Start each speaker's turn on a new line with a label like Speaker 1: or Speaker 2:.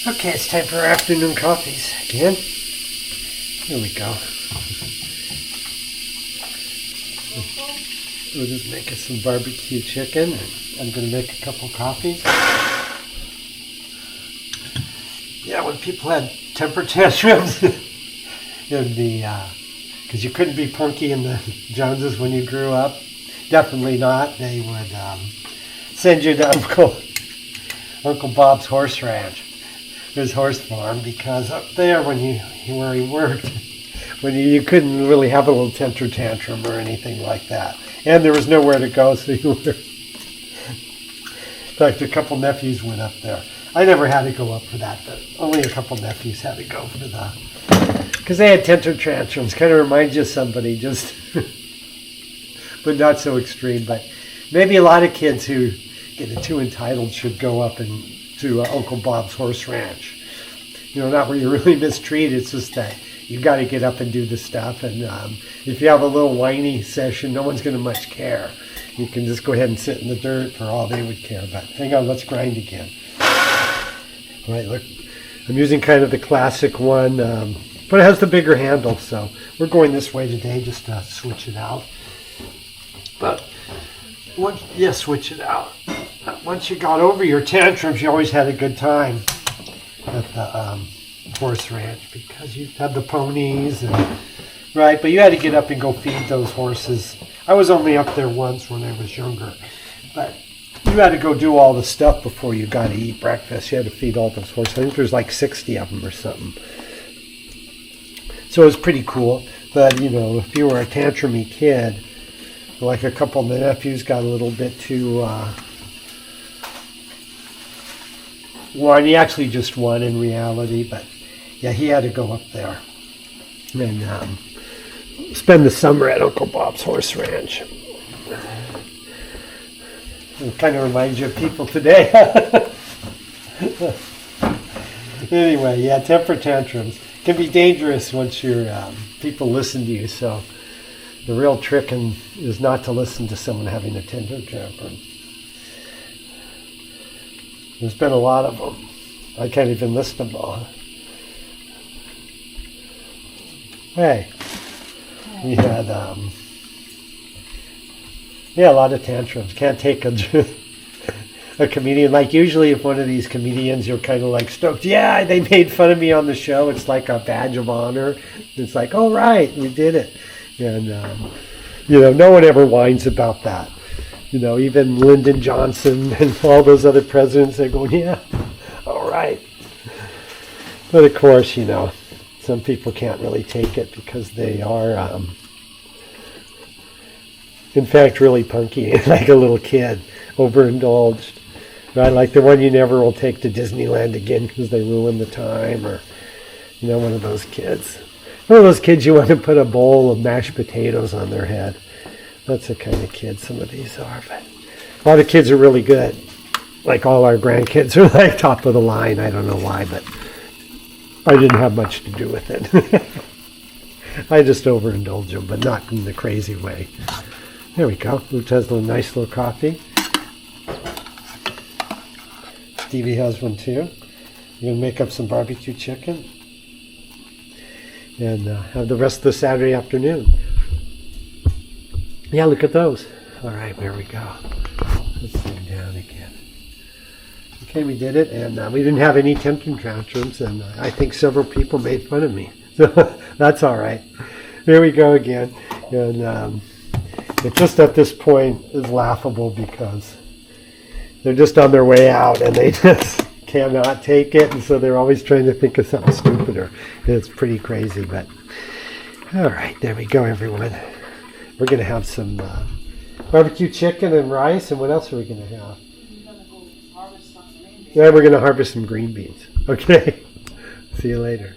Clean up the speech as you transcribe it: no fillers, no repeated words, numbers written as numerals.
Speaker 1: Okay, it's time for our afternoon coffees again. Here we go. We'll just make us some barbecue chicken. I'm going to make a couple coffees. Yeah, when people had temper tantrums in the, because you couldn't be punky in the Joneses when you grew up. Definitely not. They would send you to Uncle Bob's horse ranch. His horse farm, because up there where he worked, when you couldn't really have a little temper tantrum or anything like that, and there was nowhere to go, so you were. In fact, a couple nephews went up there. I never had to go up for that, but only a couple nephews had to go for that, because they had temper tantrums. Kind of reminds you of somebody, just, but not so extreme. But maybe a lot of kids who get too entitled should go up to Uncle Bob's horse ranch. Not where you're really mistreated. It's just that you got to get up and do the stuff. And if you have a little whiny session, no one's going to much care. You can just go ahead and sit in the dirt for all they would care. But hang on, let's grind again. All right, look, I'm using kind of the classic one, but it has the bigger handle. So we're going this way today just to switch it out. But switch it out. Once you got over your tantrums, you always had a good time at the horse ranch, because you had the ponies, right? But you had to get up and go feed those horses. I was only up there once when I was younger, but you had to go do all the stuff before you got to eat breakfast. You had to feed all those horses. I think there's like 60 of them or something. So it was pretty cool. But, if you were a tantrumy kid, like a couple of the nephews got a little bit too... one, he actually just won in reality, but yeah, he had to go up there and spend the summer at Uncle Bob's horse ranch. It kind of reminds you of people today. Anyway, yeah, temper tantrums can be dangerous once people listen to you, so the real trick is not to listen to someone having a temper tantrum. There's been a lot of them. I can't even list them all. Hey, we had a lot of tantrums. Can't take a comedian. Like usually if one of these comedians, you're kind of like stoked. Yeah, they made fun of me on the show. It's like a badge of honor. It's like, all right, we did it. And, no one ever whines about that. Even Lyndon Johnson and all those other presidents, they're going, yeah, all right. But of course, some people can't really take it because they are, in fact, really punky, like a little kid, overindulged. Right? Like the one you never will take to Disneyland again because they ruin the time, or, one of those kids. One of those kids you want to put a bowl of mashed potatoes on their head. That's the kind of kids some of these are. But a lot of kids are really good. Like all our grandkids are like top of the line. I don't know why, but I didn't have much to do with it. I just overindulge them, but not in the crazy way. There we go. Luke has a nice little coffee. Stevie has one too. We're going to make up some barbecue chicken and have the rest of the Saturday afternoon. Yeah, look at those. All right, there we go. Let's zoom down again. Okay, we did it, and we didn't have any temper tantrums, and I think several people made fun of me. So that's all right. There we go again. And it just at this point is laughable because they're just on their way out, and they just cannot take it, and so they're always trying to think of something stupider. It's pretty crazy, but all right, there we go, everyone. We're going to have some barbecue chicken and rice, and what else are we going to have?
Speaker 2: We're going to go harvest some green beans.
Speaker 1: Yeah, we're going to harvest some green beans. Okay. See you later.